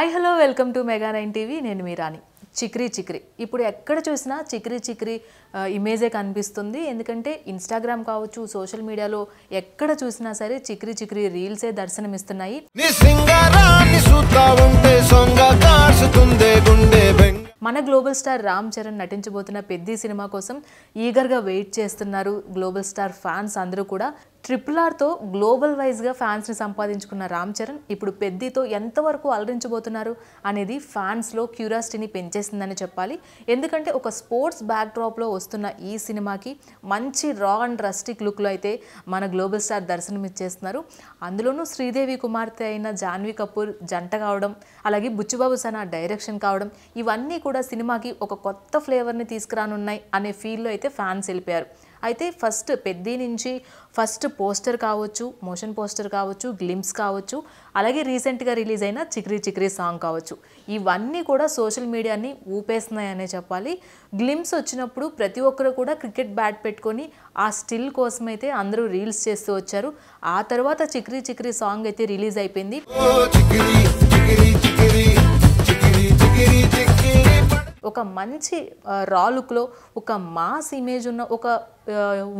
Hi hello welcome to mega 9 TV నేను మీ రాణి. చిక్రీ చిక్రీ ఇప్పుడు ఎక్కడ చూసినా చిక్రీ చిక్రీ ఇమేజే కనిపిస్తుంది. ఎందుకంటే ఇన్స్టాగ్రామ్ కావచ్చు, సోషల్ మీడియాలో ఎక్కడ చూసినా సరే చిక్రీ చిక్రీ రీల్సే దర్శనమిస్తున్నాయి. మన గ్లోబల్ స్టార్ రామ్ చరణ్ నటించబోతున్న పెద్ది సినిమా కోసం ఈగర్గా వెయిట్ చేస్తున్నారు గ్లోబల్ స్టార్ ఫ్యాన్స్ అందరూ కూడా. RRRతో గ్లోబల్ వైజ్గా ఫ్యాన్స్ని సంపాదించుకున్న రామ్ చరణ్ ఇప్పుడు పెద్దితో ఎంతవరకు అలరించబోతున్నారు అనేది ఫ్యాన్స్లో క్యూరియాసిటీని పెంచేసిందని చెప్పాలి. ఎందుకంటే ఒక స్పోర్ట్స్ బ్యాక్డ్రాప్లో వస్తున్న ఈ సినిమాకి మంచి రా అండ్ రస్టిక్ లుక్లో అయితే మన గ్లోబల్ స్టార్ దర్శనమిచ్చేస్తున్నారు. అందులోనూ శ్రీదేవి కుమార్తె అయిన జాన్వీ కపూర్ జంట కావడం, అలాగే బుచ్చిబాబు సనా డైరెక్షన్ కావడం, ఇవన్నీ కూడా సినిమాకి ఒక కొత్త ఫ్లేవర్ని తీసుకురానున్నాయి అనే ఫీల్లో అయితే ఫ్యాన్స్ వెళ్ళిపోయారు. అయితే ఫస్ట్ పెద్ది నుంచి ఫస్ట్ పోస్టర్ కావచ్చు, మోషన్ పోస్టర్ కావచ్చు, గ్లిమ్స్ కావచ్చు, అలాగే రీసెంట్గా రిలీజ్ అయిన చిక్రీ చిక్రీ సాంగ్ కావచ్చు, ఇవన్నీ కూడా సోషల్ మీడియాని ఊపేస్తున్నాయనే చెప్పాలి. గ్లిమ్స్ వచ్చినప్పుడు ప్రతి ఒక్కరు కూడా క్రికెట్ బ్యాట్ పెట్టుకొని ఆ స్టిల్ కోసం అయితే అందరూ రీల్స్ చేస్తూ వచ్చారు. ఆ తర్వాత చిక్రీ చిక్రీ సాంగ్ అయితే రిలీజ్ అయిపోయింది. ఒక మంచి రా లుక్లో ఒక మాస్ ఇమేజ్ ఉన్న ఒక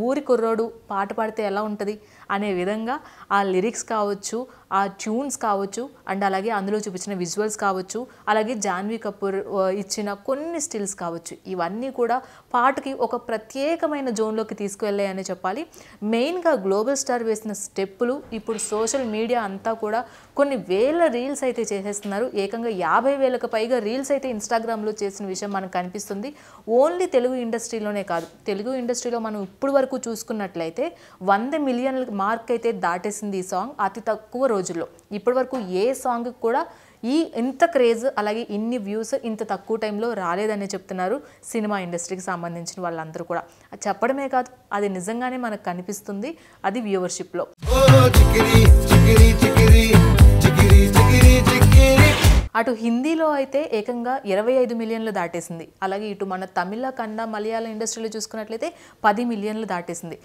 ఊరి కుర్రోడు పాట పాడితే ఎలా ఉంటుంది అనే విధంగా ఆ లిరిక్స్ కావచ్చు, ఆ ట్యూన్స్ కావచ్చు, అండ్ అలాగే అందులో చూపించిన విజువల్స్ కావచ్చు, అలాగే జాన్వీ కపూర్ ఇచ్చిన కొన్ని స్టిల్స్ కావచ్చు, ఇవన్నీ కూడా పాటకి ఒక ప్రత్యేకమైన జోన్లోకి తీసుకువెళ్ళాయని చెప్పాలి. మెయిన్గా గ్లోబల్ స్టార్ వేసిన స్టెప్పులు ఇప్పుడు సోషల్ మీడియా అంతా కూడా కొన్ని వేల రీల్స్ అయితే చేసేస్తున్నారు. ఏకంగా 50,000కు పైగా రీల్స్ అయితే ఇన్స్టాగ్రామ్లో చేసిన విషయం మనకు కనిపిస్తుంది. ఓన్లీ తెలుగు ఇండస్ట్రీలోనే కాదు, తెలుగు ఇండస్ట్రీలో మనం ఇప్పుడు వరకు చూసుకున్నట్లయితే 100 మిలియన్ మార్క్ అయితే దాటేసింది ఈ సాంగ్ అతి తక్కువ రోజుల్లో. ఇప్పటి వరకు ఏ సాంగ్ కూడా ఇంత క్రేజ్ అలాగే ఇన్ని వ్యూస్ ఇంత తక్కువ టైంలో రాలేదని చెప్తున్నారు సినిమా ఇండస్ట్రీకి సంబంధించిన వాళ్ళందరూ కూడా. అది చెప్పడమే కాదు, అది నిజంగానే మనకు కనిపిస్తుంది, అది వ్యూవర్షిప్లో. అటు హిందీలో అయితే ఏకంగా 25 మిలియన్లు దాటేసింది. అలాగే ఇటు మన తమిళ కన్నడ మలయాళ ఇండస్ట్రీలో చూసుకున్నట్లయితే 10 మిలియన్లు దాటేసింది.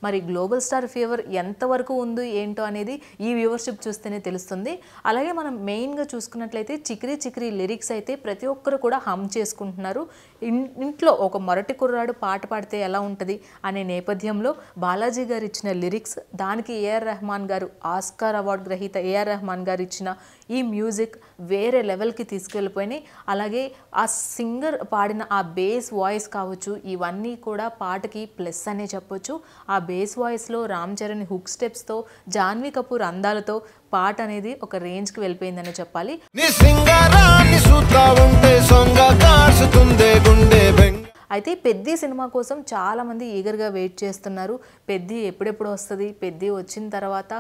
మరి గ్లోబల్ స్టార్ ఫీవర్ ఎంతవరకు ఉంది ఏంటో అనేది ఈ వ్యూవర్షిప్ చూస్తేనే తెలుస్తుంది. అలాగే మనం మెయిన్గా చూసుకున్నట్లయితే చిక్రీ చిక్రీ లిరిక్స్ అయితే ప్రతి ఒక్కరు కూడా హమ్ చేసుకుంటున్నారు. ఇంట్లో ఒక మొరటి కుర్రాడు పాట పాడితే ఎలా ఉంటుంది అనే నేపథ్యంలో బాలాజీ గారు ఇచ్చిన లిరిక్స్, దానికి ఏఆర్ రెహమాన్ గారు, ఆస్కార్ అవార్డు గ్రహీత ఏఆర్ రెహమాన్ గారు ఇచ్చిన ఈ మ్యూజిక్ వేరే లెవెల్కి తీసుకెళ్ళిపోయినాయి. అలాగే ఆ సింగర్ పాడిన ఆ బేస్ వాయిస్ కావచ్చు, ఇవన్నీ కూడా పాటకి ప్లస్ అనే చెప్పొచ్చు. ఆ బేస్ వాయిస్లో రామ్ చరణ్ హుక్ స్టెప్స్తో, జాన్వీ కపూర్ అందాలతో పాట అనేది ఒక రేంజ్కి వెళ్ళిపోయిందని చెప్పాలి. అయితే పెద్ది సినిమా కోసం చాలామంది ఈగర్గా వెయిట్ చేస్తున్నారు. పెద్ది ఎప్పుడెప్పుడు వస్తుంది, పెద్ది వచ్చిన తర్వాత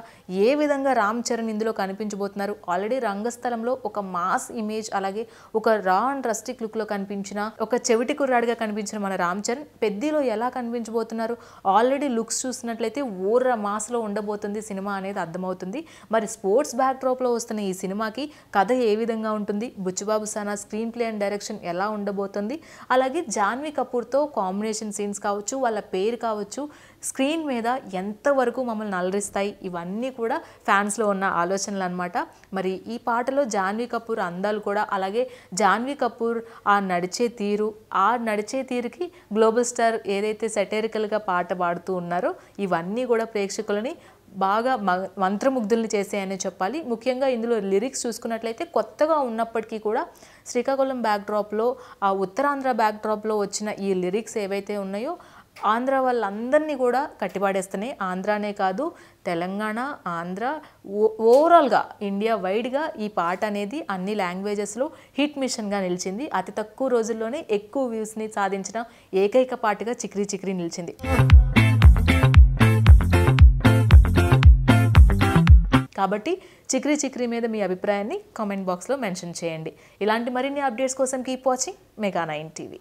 ఏ విధంగా రామ్ చరణ్ ఇందులో కనిపించబోతున్నారు. ఆల్రెడీ రంగస్థలంలో ఒక మాస్ ఇమేజ్, అలాగే ఒక రా అండ్ రస్టిక్ లుక్లో కనిపించిన ఒక చెవిటి కుర్రాడిగా కనిపించిన మన రామ్ చరణ్ పెద్దిలో ఎలా కనిపించబోతున్నారు. ఆల్రెడీ లుక్స్ చూసినట్లయితే ఊర్ర మాస్లో ఉండబోతుంది సినిమా అనేది అర్థమవుతుంది. మరి స్పోర్ట్స్ బ్యాక్డ్రాప్లో వస్తున్న ఈ సినిమాకి కథ ఏ విధంగా ఉంటుంది, Buchibabu Sana screenplay and direction ఎలా ఉండబోతుంది, అలాగే జాన్వీ కపూర్తో కాంబినేషన్ సీన్స్ కావచ్చు, వాళ్ళ పేరు కావచ్చు, స్క్రీన్ మీద ఎంతవరకు మమ్మల్ని అలరిస్తాయి, ఇవన్నీ కూడా ఫ్యాన్స్లో ఉన్న ఆలోచనలు అనమాట. మరి ఈ పాటలో జాన్వీ కపూర్ అందాలు కూడా, అలాగే జాన్వీ కపూర్ ఆ నడిచే తీరుకి గ్లోబల్ స్టార్ ఏదైతే సెటైరికల్గా పాట పాడుతూ ఉన్నారో ఇవన్నీ కూడా ప్రేక్షకులని బాగా మంత్రముగ్ధుల్ని చేసాయని చెప్పాలి. ముఖ్యంగా ఇందులో లిరిక్స్ చూసుకున్నట్లయితే కొత్తగా ఉన్నప్పటికీ కూడా శ్రీకాకుళం బ్యాక్డ్రాప్లో, ఆ ఉత్తరాంధ్ర బ్యాక్డ్రాప్లో వచ్చిన ఈ లిరిక్స్ ఏవైతే ఉన్నాయో ఆంధ్ర వాళ్ళందరినీ కూడా కట్టిపాడేస్తున్నాయి. ఆంధ్రానే కాదు, తెలంగాణ, ఆంధ్ర, ఓవరాల్గా ఇండియా వైడ్గా ఈ పాట అనేది అన్ని లాంగ్వేజెస్లో హిట్ మిషన్గా నిలిచింది. అతి తక్కువ రోజుల్లోనే ఎక్కువ వ్యూస్ని సాధించిన ఏకైక పాటగా చిక్రీ చిక్రీ నిలిచింది. కాబట్టి చిక్రీ చిక్రీ మీద మీ అభిప్రాయాన్ని కామెంట్ బాక్స్లో మెన్షన్ చేయండి. ఇలాంటి మరిన్ని అప్డేట్స్ కోసం కీప్ వాచింగ్ మెగా 9 టీవీ.